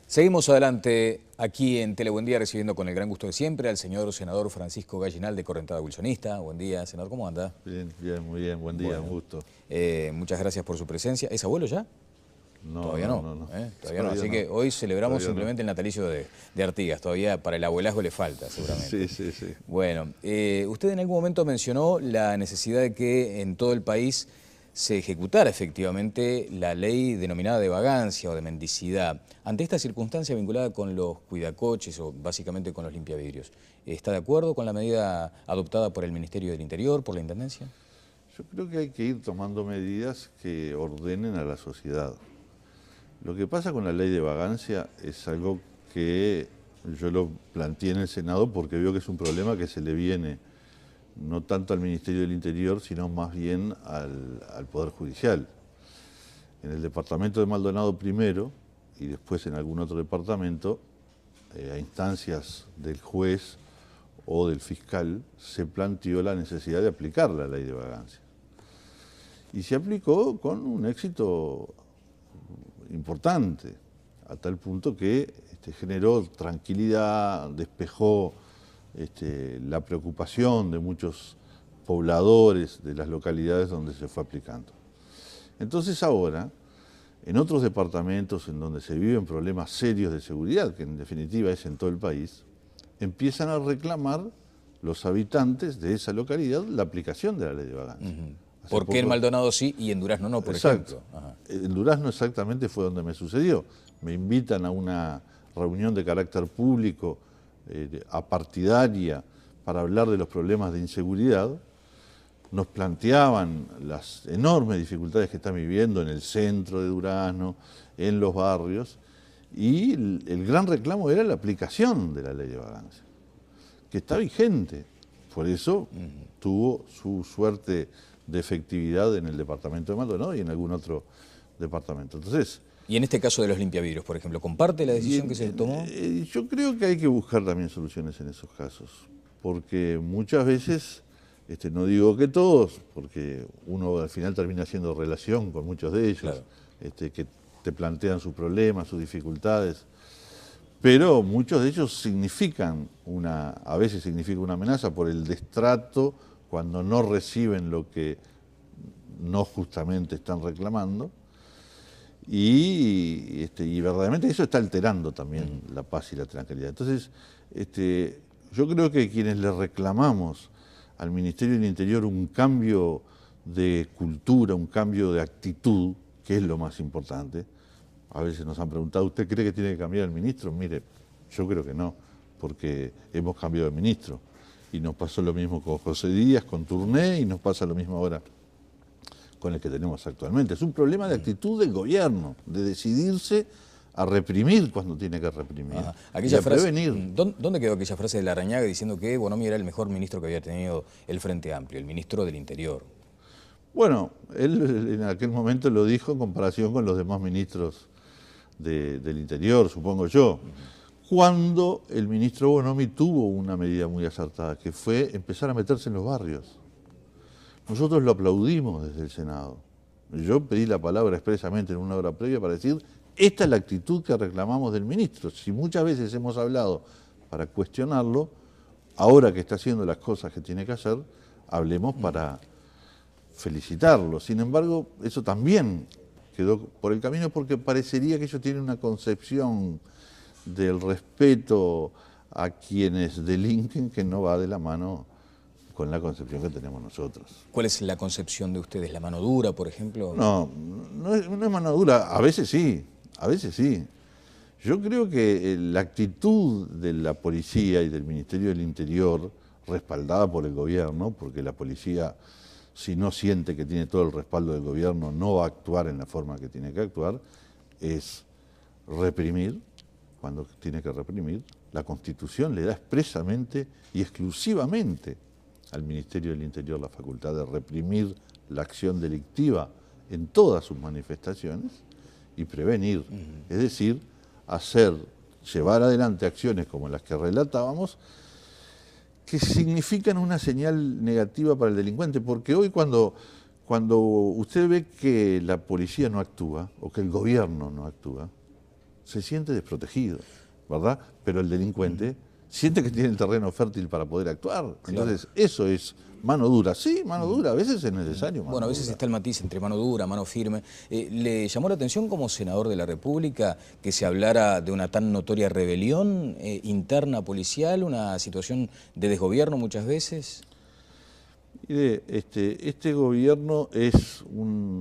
Seguimos adelante aquí en Tele Buen Día, recibiendo con el gran gusto de siempre al señor senador Francisco Gallinal de Correntada Wilsonista. Buen día, senador, ¿cómo anda? Bien, bien, muy bien, buen día, un gusto. Muchas gracias por su presencia. ¿Es abuelo ya? No, Todavía no. no. Todavía no. Así que hoy celebramos simplemente el natalicio de Artigas. Todavía para el abuelazgo le falta, seguramente. Sí. Bueno, usted en algún momento mencionó la necesidad de que en todo el país se ejecutara efectivamente la ley denominada de vagancia o de mendicidad. Ante esta circunstancia vinculada con los cuidacoches o básicamente con los limpiavidrios, ¿está de acuerdo con la medida adoptada por el Ministerio del Interior, por la Intendencia? Yo creo que hay que ir tomando medidas que ordenen a la sociedad. Lo que pasa con la ley de vagancia es algo que yo lo planteé en el Senado porque veo que es un problema que se le viene no tanto al Ministerio del Interior, sino más bien al Poder Judicial. En el departamento de Maldonado primero, y después en algún otro departamento, a instancias del juez o del fiscal, se planteó la necesidad de aplicar la ley de vagancia. Y se aplicó con un éxito importante, a tal punto que generó tranquilidad, despejó la preocupación de muchos pobladores de las localidades donde se fue aplicando. Entonces ahora, en otros departamentos en donde se viven problemas serios de seguridad, que en definitiva es en todo el país, empiezan a reclamar los habitantes de esa localidad la aplicación de la ley de vagancia. ¿Por qué en Maldonado sí y en Durazno no, por ejemplo? En Durazno exactamente fue donde me sucedió. Me invitan a una reunión de carácter público, apartidaria, para hablar de los problemas de inseguridad. Nos planteaban las enormes dificultades que están viviendo en el centro de Durazno, en los barrios, y el gran reclamo era la aplicación de la ley de vagancia, que está vigente. Por eso tuvo su suerte de efectividad en el departamento de Maldonado y en algún otro departamento. Entonces, y en este caso de los limpiavidrios, por ejemplo, ¿comparte la decisión que se tomó? Yo creo que hay que buscar también soluciones en esos casos, porque muchas veces, no digo que todos, porque uno al final termina haciendo relación con muchos de ellos, claro, que te plantean sus problemas, sus dificultades, pero muchos de ellos a veces significa una amenaza por el destrato cuando no reciben lo que no justamente están reclamando. Y verdaderamente eso está alterando también la paz y la tranquilidad. Entonces, yo creo que quienes le reclamamos al Ministerio del Interior un cambio de cultura, un cambio de actitud, que es lo más importante. A veces nos han preguntado, ¿usted cree que tiene que cambiar el ministro? Mire, yo creo que no, porque hemos cambiado de ministro. Y nos pasó lo mismo con José Díaz, con Tourné, y nos pasa lo mismo ahora con el que tenemos actualmente. Es un problema de actitud del gobierno, de decidirse a reprimir cuando tiene que reprimir, y a prevenir. ¿Dónde quedó aquella frase de Larrañaga diciendo que Bonomi era el mejor ministro que había tenido el Frente Amplio, el ministro del Interior? Bueno, él en aquel momento lo dijo en comparación con los demás ministros del Interior, supongo yo, cuando el ministro Bonomi tuvo una medida muy acertada, que fue empezar a meterse en los barrios. Nosotros lo aplaudimos desde el Senado. Yo pedí la palabra expresamente en una hora previa para decir, esta es la actitud que reclamamos del ministro. Si muchas veces hemos hablado para cuestionarlo, ahora que está haciendo las cosas que tiene que hacer, hablemos para felicitarlo. Sin embargo, eso también quedó por el camino porque parecería que ellos tienen una concepción del respeto a quienes delinquen que no va de la mano con la concepción que tenemos nosotros. ¿Cuál es la concepción de ustedes? ¿La mano dura, por ejemplo? No es mano dura, a veces sí. Yo creo que la actitud de la policía y del Ministerio del Interior, respaldada por el gobierno, porque la policía, si no siente que tiene todo el respaldo del gobierno, no va a actuar en la forma que tiene que actuar, es reprimir cuando tiene que reprimir. La Constitución le da expresamente y exclusivamente al Ministerio del Interior la facultad de reprimir la acción delictiva en todas sus manifestaciones y prevenir, es decir, llevar adelante acciones como las que relatábamos, que significan una señal negativa para el delincuente, porque hoy cuando usted ve que la policía no actúa, o que el gobierno no actúa, se siente desprotegido, ¿verdad? Pero el delincuente siente que tiene el terreno fértil para poder actuar. Entonces, eso es mano dura. Sí, mano dura, a veces es necesario mano Bueno, a veces dura. está el matiz entre mano dura, mano firme. ¿Le llamó la atención como senador de la República que se hablara de una tan notoria rebelión interna policial, una situación de desgobierno muchas veces? Mire, este gobierno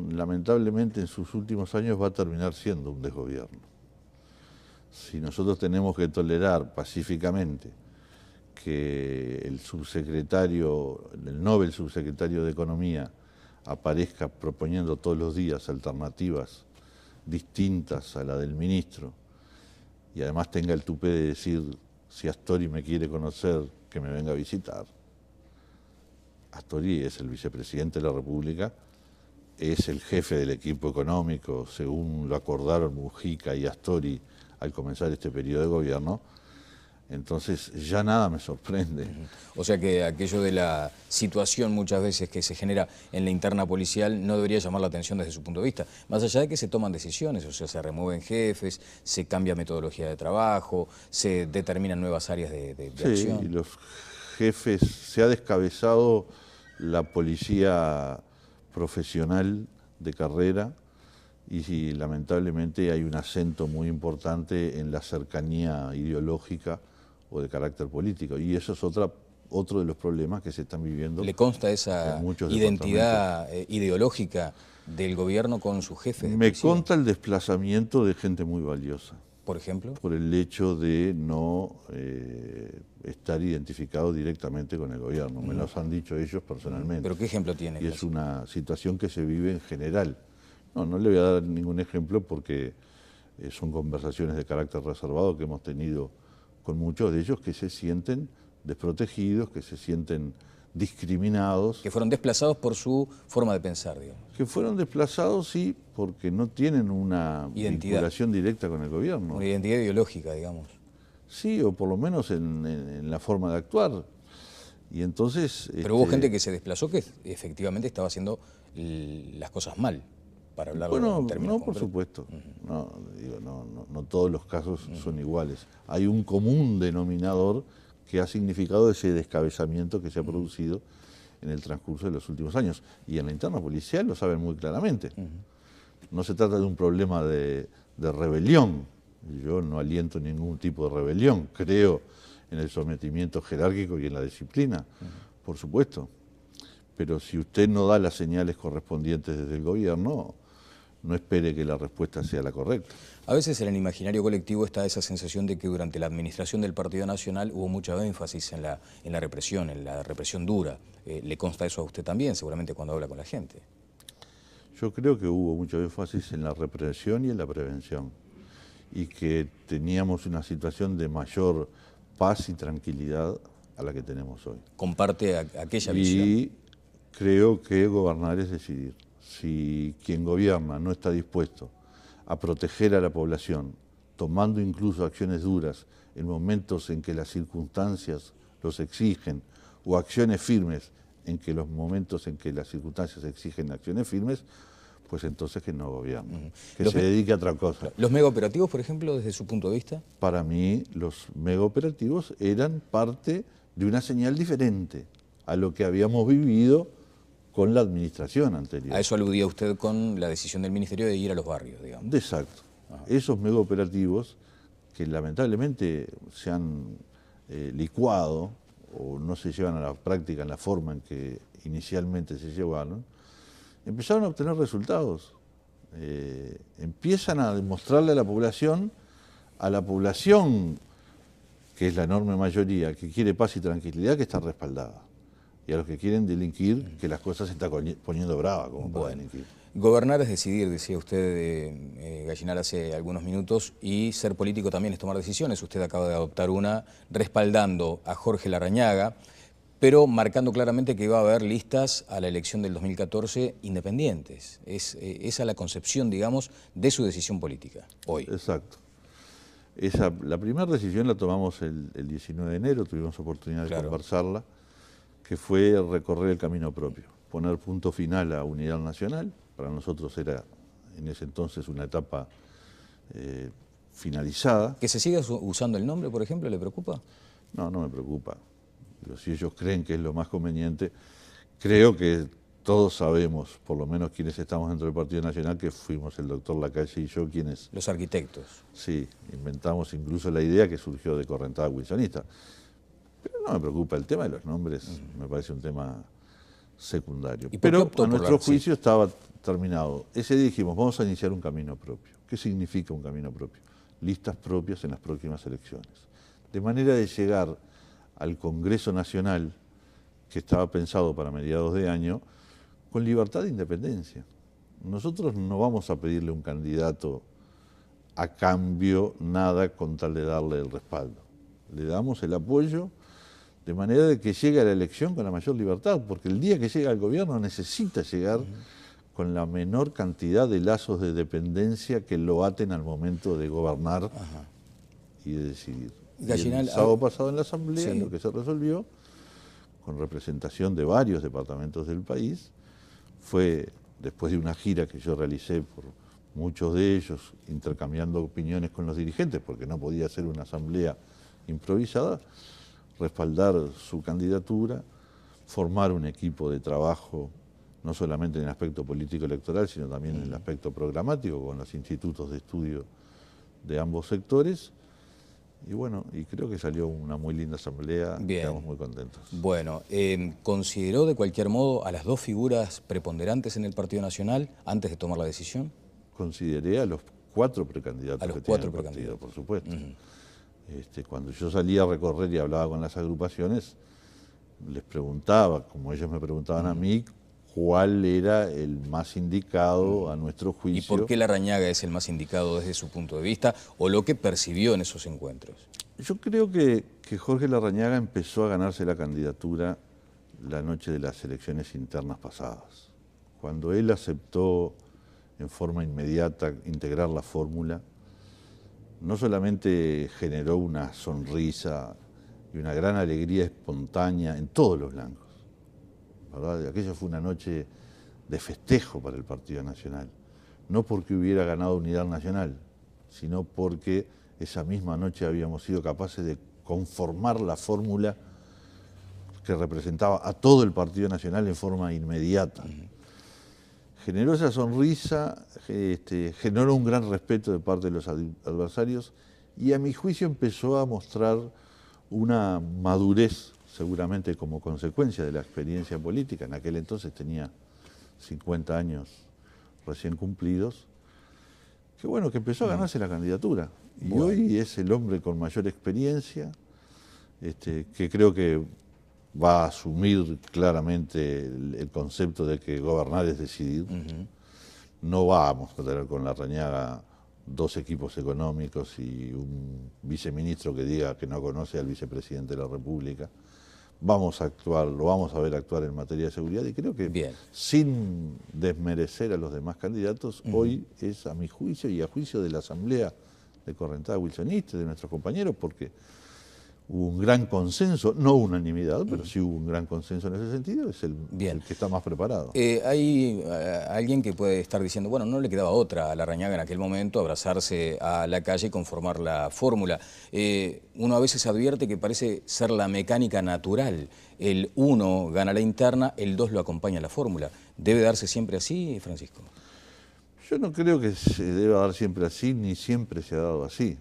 lamentablemente en sus últimos años va a terminar siendo un desgobierno. Si nosotros tenemos que tolerar pacíficamente que el Nobel subsecretario de Economía aparezca proponiendo todos los días alternativas distintas a la del ministro y además tenga el tupé de decir, si Astori me quiere conocer, que me venga a visitar. Astori es el vicepresidente de la República, es el jefe del equipo económico, según lo acordaron Mujica y Astori al comenzar este periodo de gobierno. Entonces ya nada me sorprende. O sea que aquello de la situación muchas veces que se genera en la interna policial no debería llamar la atención desde su punto de vista. Más allá de que se toman decisiones, o sea, se remueven jefes, se cambia metodología de trabajo, se determinan nuevas áreas de acción. Sí, los jefes, se ha descabezado la policía profesional de carrera y lamentablemente hay un acento muy importante en la cercanía ideológica o de carácter político. Y eso es otro de los problemas que se están viviendo. ¿Le consta esa identidad ideológica del gobierno con su jefe? Me consta el desplazamiento de gente muy valiosa. ¿Por ejemplo? Por el hecho de no estar identificado directamente con el gobierno. Me los han dicho ellos personalmente. ¿Pero qué ejemplo tiene? Y es una situación que se vive en general. No le voy a dar ningún ejemplo porque son conversaciones de carácter reservado que hemos tenido con muchos de ellos que se sienten desprotegidos, que se sienten discriminados. Que fueron desplazados por su forma de pensar, digamos. Que fueron desplazados, sí, porque no tienen una vinculación directa con el gobierno. Una identidad ideológica, digamos. Sí, o por lo menos en la forma de actuar. Y entonces... Pero hubo gente que se desplazó que efectivamente estaba haciendo las cosas mal, para hablarlo en términos por supuesto. No todos los casos son iguales. Hay un común denominador que ha significado ese descabezamiento que se ha producido en el transcurso de los últimos años. Y en la interna policial lo saben muy claramente. No se trata de un problema de rebelión. Yo no aliento ningún tipo de rebelión. Creo en el sometimiento jerárquico y en la disciplina, por supuesto. Pero si usted no da las señales correspondientes desde el gobierno, no espere que la respuesta sea la correcta. A veces en el imaginario colectivo está esa sensación de que durante la administración del Partido Nacional hubo mucho énfasis en la represión dura. ¿Le consta eso a usted también, seguramente cuando habla con la gente? Yo creo que hubo mucho énfasis en la represión y en la prevención, y que teníamos una situación de mayor paz y tranquilidad a la que tenemos hoy. ¿Comparte aquella visión? Y creo que gobernar es decidir. Si quien gobierna no está dispuesto a proteger a la población, tomando incluso acciones duras en momentos en que las circunstancias los exigen, o acciones firmes en que los momentos en que las circunstancias exigen acciones firmes, pues entonces que no gobierne, que se dedique a otra cosa. ¿Los megaoperativos, por ejemplo, desde su punto de vista? Para mí, los megaoperativos eran parte de una señal diferente a lo que habíamos vivido con la administración anterior. A eso aludía usted con la decisión del Ministerio de ir a los barrios, digamos. Exacto. Esos megaoperativos que lamentablemente se han licuado o no se llevan a la práctica en la forma en que inicialmente se llevaron, empezaron a obtener resultados. Empiezan a demostrarle a la población, que es la enorme mayoría, que quiere paz y tranquilidad, que está respaldada. Y a los que quieren delinquir, que las cosas se están poniendo bravas como para delinquir. Gobernar es decidir, decía usted, Gallinal, hace algunos minutos, y ser político también es tomar decisiones. Usted acaba de adoptar una respaldando a Jorge Larrañaga, pero marcando claramente que iba a haber listas a la elección del 2014 independientes. Es esa la concepción, digamos, de su decisión política hoy. Exacto. La primera decisión la tomamos el 19 de enero, tuvimos oportunidad de conversarla, que fue recorrer el camino propio, poner punto final a Unidad Nacional. Para nosotros era en ese entonces una etapa finalizada. ¿Que se siga usando el nombre, por ejemplo, le preocupa? No, no me preocupa. Pero si ellos creen que es lo más conveniente, creo que todos sabemos, por lo menos quienes estamos dentro del Partido Nacional, que fuimos el doctor Lacalle y yo quienes... Los arquitectos. Sí, inventamos incluso la idea que surgió de Correntada Wilsonista. Pero no me preocupa, el tema de los nombres me parece un tema secundario. Pero a nuestro juicio estaba terminado. Ese día dijimos, vamos a iniciar un camino propio. ¿Qué significa un camino propio? Listas propias en las próximas elecciones. De manera de llegar al Congreso Nacional, que estaba pensado para mediados de año, con libertad de independencia. Nosotros no vamos a pedirle a un candidato a cambio nada con tal de darle el respaldo. Le damos el apoyo de manera de que llegue a la elección con la mayor libertad, porque el día que llega al gobierno necesita llegar con la menor cantidad de lazos de dependencia que lo aten al momento de gobernar y de decidir. Gallinal, y el sábado pasado en la Asamblea, lo que se resolvió, con representación de varios departamentos del país, fue, después de una gira que yo realicé por muchos de ellos, intercambiando opiniones con los dirigentes, porque no podía ser una asamblea improvisada, respaldar su candidatura, formar un equipo de trabajo, no solamente en el aspecto político electoral, sino también en el aspecto programático, con los institutos de estudio de ambos sectores. Y bueno, y creo que salió una muy linda asamblea, estamos muy contentos. Bueno, ¿consideró de cualquier modo a las dos figuras preponderantes en el Partido Nacional antes de tomar la decisión? Consideré a los 4 precandidatos que tiene el partido, por supuesto. Cuando yo salía a recorrer y hablaba con las agrupaciones, les preguntaba, como ellos me preguntaban a mí, cuál era el más indicado a nuestro juicio. ¿Y por qué Larrañaga es el más indicado desde su punto de vista o lo que percibió en esos encuentros? Yo creo que Jorge Larrañaga empezó a ganarse la candidatura la noche de las elecciones internas pasadas. Cuando él aceptó en forma inmediata integrar la fórmula, no solamente generó una sonrisa y una gran alegría espontánea en todos los blancos, ¿verdad? Aquella fue una noche de festejo para el Partido Nacional, no porque hubiera ganado Unidad Nacional, sino porque esa misma noche habíamos sido capaces de conformar la fórmula que representaba a todo el Partido Nacional en forma inmediata. Generó esa sonrisa, generó un gran respeto de parte de los adversarios y a mi juicio empezó a mostrar una madurez, seguramente como consecuencia de la experiencia política. En aquel entonces tenía 50 años recién cumplidos, que bueno, que empezó a ganarse la candidatura. Y hoy es el hombre con mayor experiencia, que creo que va a asumir claramente el concepto de que gobernar es decidir. No vamos a tener con Larrañaga 2 equipos económicos y un viceministro que diga que no conoce al vicepresidente de la República. Vamos a actuar, lo vamos a ver actuar en materia de seguridad y creo que sin desmerecer a los demás candidatos, hoy es a mi juicio y a juicio de la Asamblea de Correntada Wilsonista, de nuestros compañeros, porque hubo un gran consenso, no unanimidad, pero sí hubo un gran consenso en ese sentido, es el que está más preparado. Hay alguien que puede estar diciendo, bueno, no le quedaba otra a Larrañaga en aquel momento, abrazarse a Lacalle y conformar la fórmula. Uno a veces advierte que parece ser la mecánica natural. El 1 gana la interna, el 2 lo acompaña a la fórmula. ¿Debe darse siempre así, Francisco? Yo no creo que se deba dar siempre así, ni siempre se ha dado así.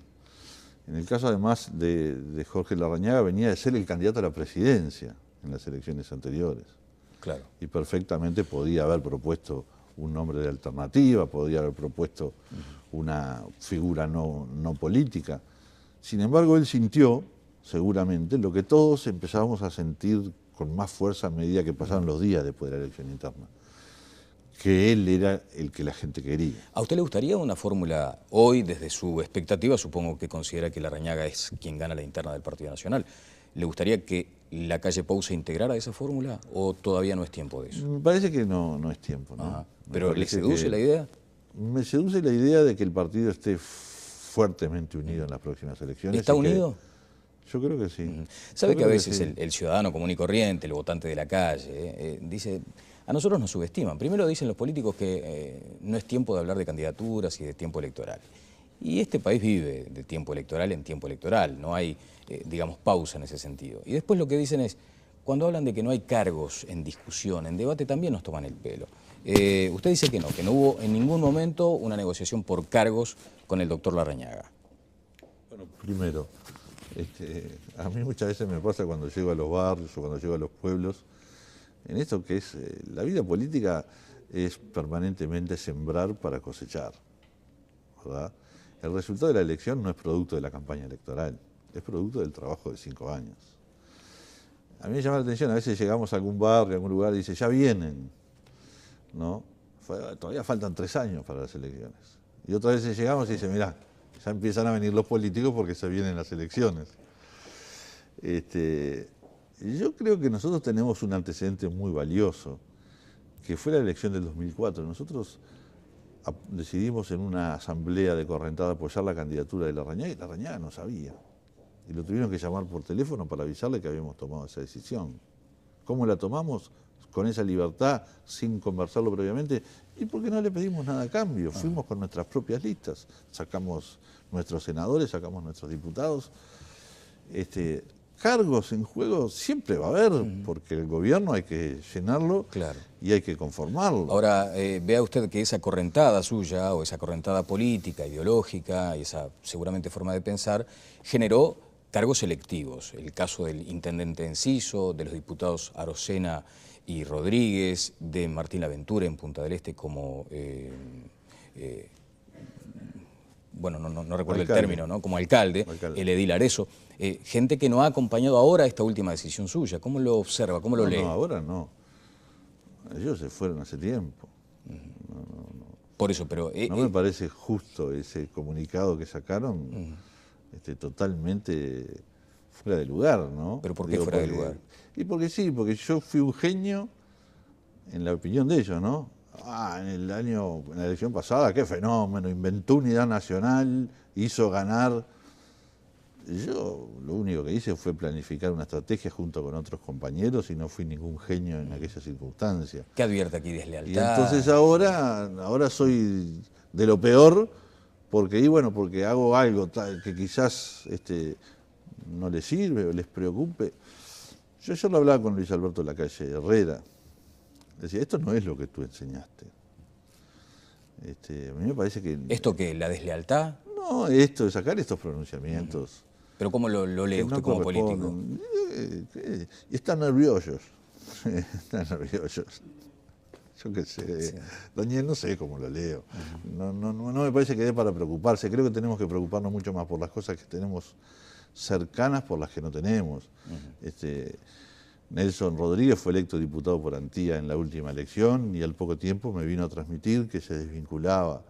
En el caso además de Jorge Larrañaga venía de ser el candidato a la presidencia en las elecciones anteriores. Claro. Y perfectamente podía haber propuesto un nombre de alternativa, podía haber propuesto una figura no política. Sin embargo, él sintió, seguramente, lo que todos empezábamos a sentir con más fuerza a medida que pasaban los días después de la elección interna, que él era el que la gente quería. ¿A usted le gustaría una fórmula hoy, desde su expectativa, supongo que considera que Larrañaga es quien gana la interna del Partido Nacional? ¿Le gustaría que Lacalle Pou se integrara a esa fórmula o todavía no es tiempo de eso? Me parece que no es tiempo, ¿no? ¿Pero le seduce la idea? Me seduce la idea de que el partido esté fuertemente unido en las próximas elecciones. ¿Está unido? Yo creo que sí. ¿Sabe que a veces el ciudadano común y corriente, el votante de la calle, dice... A nosotros nos subestiman. Primero dicen los políticos que no es tiempo de hablar de candidaturas y de tiempo electoral. Y este país vive de tiempo electoral en tiempo electoral, no hay, digamos, pausa en ese sentido. Y después lo que dicen es, cuando hablan de que no hay cargos en discusión, en debate, también nos toman el pelo. Usted dice que no hubo en ningún momento una negociación por cargos con el doctor Larrañaga. Bueno, primero, a mí muchas veces me pasa cuando llego a los barrios o cuando llego a los pueblos, en esto que es, la vida política es permanentemente sembrar para cosechar, ¿verdad? El resultado de la elección no es producto de la campaña electoral, es producto del trabajo de 5 años. A mí me llama la atención, a veces llegamos a algún barrio, a algún lugar y dice, ya vienen, ¿no? Todavía faltan 3 años para las elecciones. Y otras veces llegamos y dice, mirá, ya empiezan a venir los políticos porque se vienen las elecciones. Yo creo que nosotros tenemos un antecedente muy valioso, que fue la elección del 2004. Nosotros decidimos en una asamblea de Correntada apoyar la candidatura de Larrañaga y Larrañaga no sabía. Y lo tuvieron que llamar por teléfono para avisarle que habíamos tomado esa decisión. ¿Cómo la tomamos? Con esa libertad, sin conversarlo previamente, y porque no le pedimos nada a cambio. Fuimos con nuestras propias listas, sacamos nuestros senadores, sacamos nuestros diputados. Cargos en juego siempre va a haber, porque el gobierno hay que llenarlo, claro, y hay que conformarlo. Ahora, vea usted que esa correntada suya, o esa correntada política, ideológica, y esa seguramente forma de pensar, generó cargos selectivos. El caso del intendente Enciso, de los diputados Arocena y Rodríguez, de Martín Laventura en Punta del Este como, bueno, no recuerdo el término, ¿no? Como alcalde, el edil Arezo. Gente que no ha acompañado ahora esta última decisión suya. ¿Cómo lo observa? ¿Cómo lo lee? No, ahora no. Ellos se fueron hace tiempo. Por eso, pero... no me parece justo ese comunicado que sacaron, totalmente fuera de lugar, ¿no? ¿Pero por qué fuera de lugar? Y porque sí, porque yo fui un genio, en la opinión de ellos, ¿no? En la elección pasada, qué fenómeno, inventó unidad nacional, hizo ganar. Yo lo único que hice fue planificar una estrategia junto con otros compañeros y no fui ningún genio en aquella circunstancia. ¿Qué advierte aquí deslealtad? Y entonces ahora soy de lo peor, porque hago algo que quizás no les sirve o les preocupe. Yo ayer lo hablaba con Luis Alberto Lacalle Herrera. Decía, esto no es lo que tú enseñaste. A mí me parece que... ¿Esto qué? ¿La deslealtad? No, esto de sacar estos pronunciamientos. ¿Pero cómo lo lee usted como político? Y están nerviosos. Están nerviosos. Yo qué sé. Sí. Daniel, no sé cómo lo leo. No me parece que dé para preocuparse. Creo que tenemos que preocuparnos mucho más por las cosas que tenemos cercanas, por las que no tenemos. Nelson Rodríguez fue electo diputado por Antía en la última elección y al poco tiempo me vino a transmitir que se desvinculaba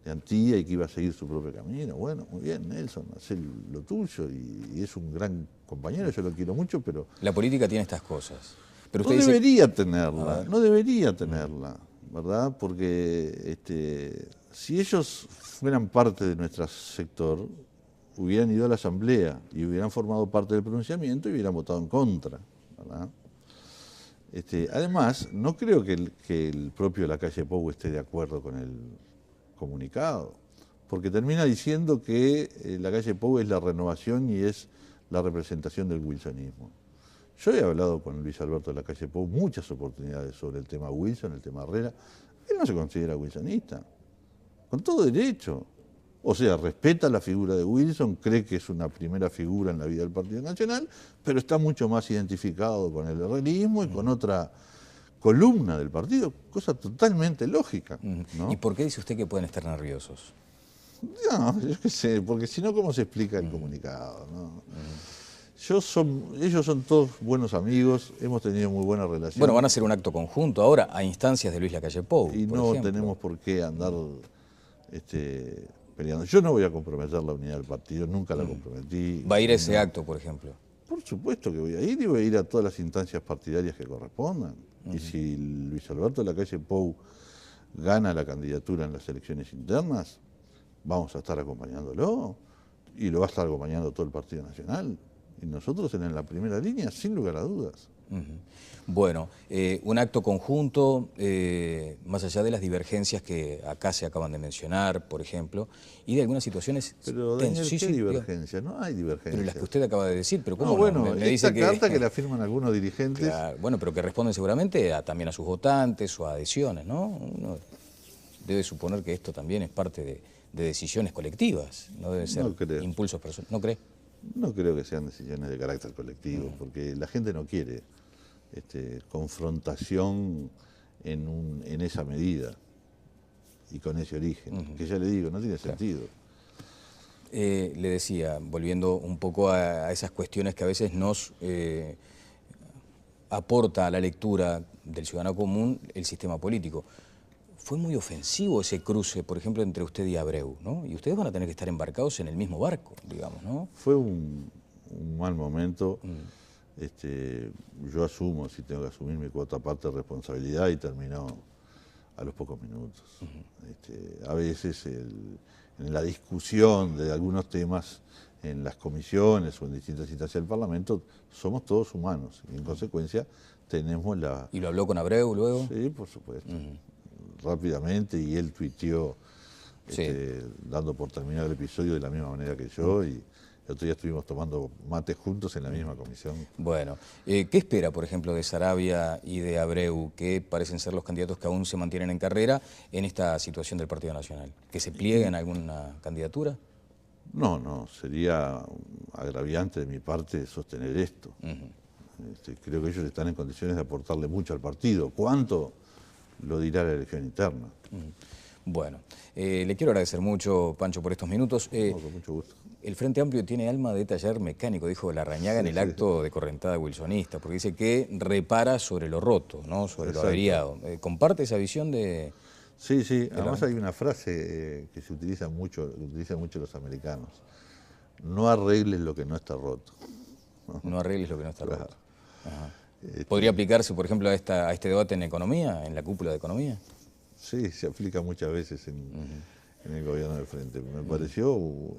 de Antía y que iba a seguir su propio camino. Bueno, muy bien, Nelson, hacé lo tuyo y es un gran compañero, yo lo quiero mucho, pero... La política tiene estas cosas. Pero usted no debería tenerla, no debería tenerla, ¿verdad? Porque si ellos fueran parte de nuestro sector, hubieran ido a la asamblea y hubieran formado parte del pronunciamiento y hubieran votado en contra, ¿verdad? Además, no creo que el propio Lacalle Pou esté de acuerdo con el comunicado, porque termina diciendo que Lacalle Pou es la renovación y es la representación del wilsonismo. Yo he hablado con Luis Alberto Lacalle Pou muchas oportunidades sobre el tema Wilson, el tema Herrera. Él no se considera wilsonista, con todo derecho. O sea, respeta la figura de Wilson, cree que es una primera figura en la vida del Partido Nacional, pero está mucho más identificado con el herrerismo y con otra columna del partido, cosa totalmente lógica, ¿no? ¿Y por qué dice usted que pueden estar nerviosos? No, yo qué sé, porque si no, ¿cómo se explica el comunicado, ¿no? Ellos son todos buenos amigos, hemos tenido muy buena relación. Bueno, van a hacer un acto conjunto ahora a instancias de Luis Lacalle Pou. Y no tenemos por qué andar peleando. Yo no voy a comprometer la unidad del partido, nunca la comprometí. ¿Va a ir a ese acto, por ejemplo? Por supuesto que voy a ir y voy a ir a todas las instancias partidarias que correspondan. Y si Luis Alberto Lacalle Pou gana la candidatura en las elecciones internas, vamos a estar acompañándolo y lo va a estar acompañando todo el Partido Nacional. Y nosotros en la primera línea, sin lugar a dudas. Bueno, un acto conjunto, más allá de las divergencias que acá se acaban de mencionar, por ejemplo, y de algunas situaciones Pero Daniel, ¿qué divergencia? No hay divergencia. Pero las que usted acaba de decir, pero ¿cómo no? Bueno, me dice esta carta que la firman algunos dirigentes... Claro, bueno, pero que responden seguramente también a sus votantes o a adhesiones, ¿no? Uno debe suponer que esto también es parte de decisiones colectivas, no debe ser impulsos personales. ¿No cree? No creo que sean decisiones de carácter colectivo, porque la gente no quiere confrontación en esa medida y con ese origen, que ya le digo, no tiene sentido. Le decía, volviendo un poco a esas cuestiones que a veces nos aporta a la lectura del ciudadano común el sistema político. Fue muy ofensivo ese cruce, por ejemplo, entre usted y Abreu, ¿no? Y ustedes van a tener que estar embarcados en el mismo barco, digamos, ¿no? Fue un mal momento. Yo asumo, si tengo que asumir mi cuota parte de responsabilidad, y terminó a los pocos minutos. A veces en la discusión de algunos temas en las comisiones o en distintas instancias del Parlamento, somos todos humanos y en consecuencia tenemos la... ¿Y lo habló con Abreu luego? Sí, por supuesto. Rápidamente, y él tuiteó dando por terminado el episodio de la misma manera que yo, y el otro día estuvimos tomando mate juntos en la misma comisión. Bueno, ¿qué espera, por ejemplo, de Saravia y de Abreu, que parecen ser los candidatos que aún se mantienen en carrera en esta situación del Partido Nacional? ¿Que se plieguen a alguna candidatura? No, sería agraviante de mi parte sostener esto. Creo que ellos están en condiciones de aportarle mucho al partido. ¿Cuánto? Lo dirá la elección interna. Bueno, le quiero agradecer mucho, Pancho, por estos minutos. Con mucho gusto. El Frente Amplio tiene alma de taller mecánico, dijo Larrañaga en el acto de correntada wilsonista, porque dice que repara sobre lo roto, ¿no? Sobre lo averiado. ¿Comparte esa visión de...? Sí, además hay una frase que utilizan mucho los americanos. No arregles lo que no está roto. No arregles lo que no está roto. Ajá. ¿Podría aplicarse, por ejemplo, a este debate en economía, en la cúpula de economía? Sí, se aplica muchas veces en el gobierno del Frente. Me pareció un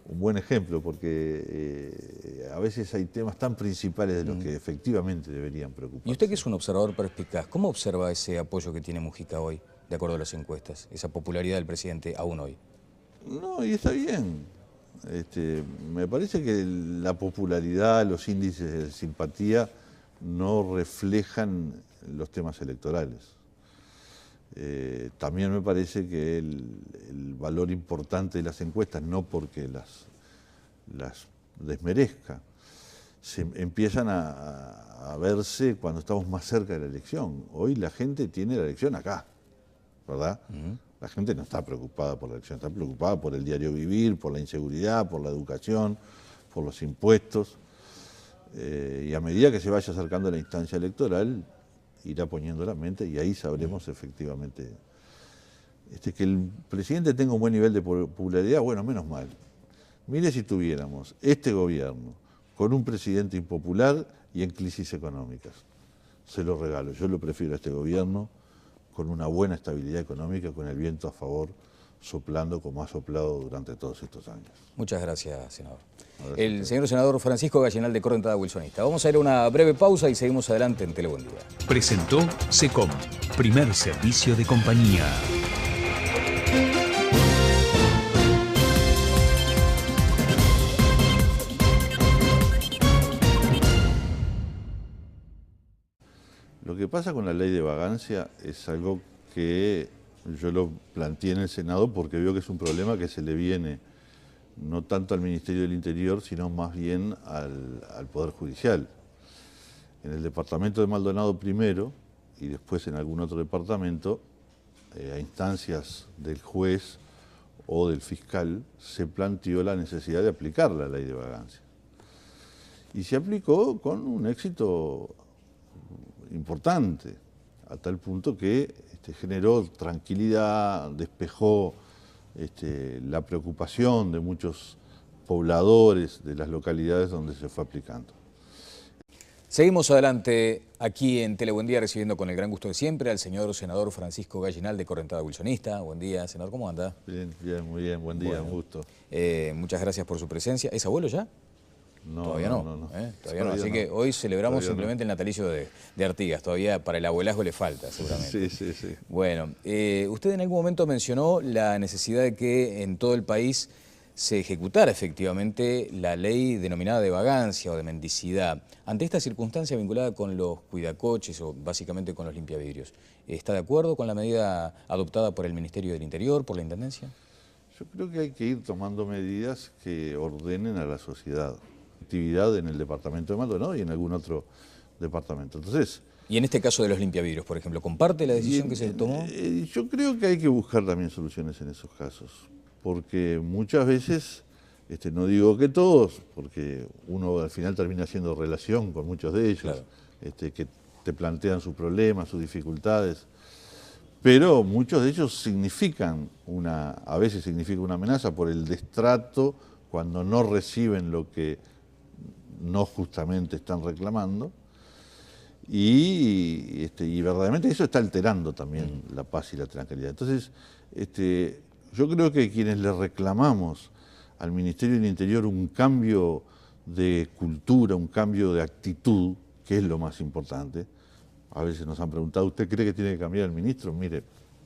buen ejemplo, porque a veces hay temas tan principales de los que efectivamente deberían preocuparse. Y usted, que es un observador perspicaz, ¿cómo observa ese apoyo que tiene Mujica hoy, de acuerdo a las encuestas, esa popularidad del presidente aún hoy? No, y está bien. Me parece que la popularidad, los índices de simpatía no reflejan los temas electorales. También me parece que el valor importante de las encuestas, no porque las desmerezca, se empiezan a verse cuando estamos más cerca de la elección. Hoy la gente tiene la elección acá, ¿verdad? La gente no está preocupada por la elección, está preocupada por el diario vivir, por la inseguridad, por la educación, por los impuestos. Y a medida que se vaya acercando a la instancia electoral, irá poniendo la mente, y ahí sabremos efectivamente que el presidente tenga un buen nivel de popularidad. Bueno, menos mal. Mire si tuviéramos este gobierno con un presidente impopular y en crisis económicas. Se lo regalo. Yo lo prefiero a este gobierno con una buena estabilidad económica, con el viento a favor, soplando como ha soplado durante todos estos años. Muchas gracias, senador. El señor senador Francisco Gallinal, de Correntada Wilsonista. Vamos a ir a una breve pausa y seguimos adelante en Tele Buen Día. Presentó SECOM, primer servicio de compañía. Lo que pasa con la ley de vagancia es algo que yo lo planteé en el Senado porque veo que es un problema que se le viene no tanto al Ministerio del Interior, sino más bien al Poder Judicial. En el departamento de Maldonado primero, y después en algún otro departamento, a instancias del juez o del fiscal, se planteó la necesidad de aplicar la ley de vagancia. Y se aplicó con un éxito importante, a tal punto que generó tranquilidad, despejó la preocupación de muchos pobladores de las localidades donde se fue aplicando. Seguimos adelante aquí en Tele Buen Día, recibiendo con el gran gusto de siempre al señor senador Francisco Gallinal, de Correntada Wilsonista. Buen día, senador, ¿cómo anda? Bien, muy bien, buen día, un gusto. Muchas gracias por su presencia. ¿Es abuelo ya? Todavía no. Todavía no. Así que hoy celebramos simplemente el natalicio de Artigas. Todavía para el abuelazgo le falta, seguramente. Sí. Bueno, usted en algún momento mencionó la necesidad de que en todo el país se ejecutara efectivamente la ley denominada de vagancia o de mendicidad. Ante esta circunstancia vinculada con los cuidacoches o básicamente con los limpiavidrios, ¿está de acuerdo con la medida adoptada por el Ministerio del Interior, por la Intendencia? Yo creo que hay que ir tomando medidas que ordenen a la sociedad. Actividad en el departamento de Maldonado y en algún otro departamento. Entonces, y en este caso de los limpiavidrios, por ejemplo, ¿comparte la decisión que se tomó? Yo creo que hay que buscar también soluciones en esos casos, porque muchas veces, no digo que todos, porque uno al final termina haciendo relación con muchos de ellos, claro, que te plantean sus problemas, sus dificultades, pero muchos de ellos a veces significa una amenaza por el destrato cuando no reciben lo que no justamente están reclamando, y verdaderamente eso está alterando también la paz y la tranquilidad. Entonces, yo creo que quienes le reclamamos al Ministerio del Interior un cambio de cultura, un cambio de actitud, que es lo más importante, a veces nos han preguntado, ¿usted cree que tiene que cambiar el ministro? Mire,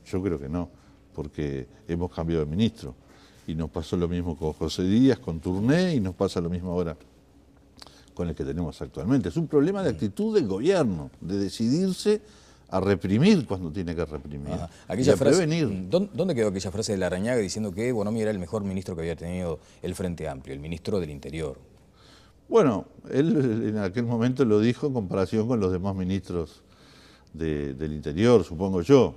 yo creo que no, porque hemos cambiado de ministro. Y nos pasó lo mismo con José Díaz, con Tourné, y nos pasa lo mismo ahora con el que tenemos actualmente. Es un problema de actitud del gobierno, de decidirse a reprimir cuando tiene que reprimir, y a prevenir. ¿Dónde quedó aquella frase de Larrañaga diciendo que Bonomi era el mejor ministro que había tenido el Frente Amplio, el ministro del Interior? Bueno, él en aquel momento lo dijo en comparación con los demás ministros del Interior, supongo yo,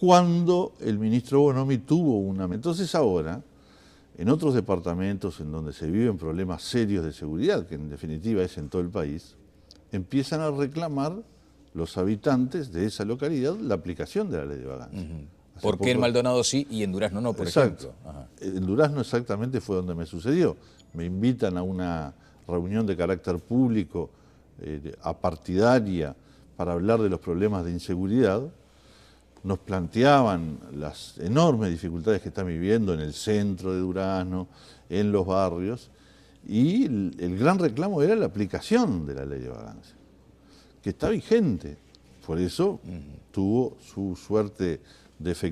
cuando el ministro Bonomi tuvo una... Entonces ahora, en otros departamentos en donde se viven problemas serios de seguridad, que en definitiva es en todo el país, empiezan a reclamar los habitantes de esa localidad la aplicación de la ley de vagancia. ¿Por qué en Maldonado sí y en Durazno no, por ejemplo? En Durazno exactamente fue donde me sucedió. Me invitan a una reunión de carácter público, apartidaria, para hablar de los problemas de inseguridad. Nos planteaban las enormes dificultades que están viviendo en el centro de Durazno, en los barrios, y el gran reclamo era la aplicación de la ley de vagancia, que está vigente. Por eso tuvo su suerte de efectividad.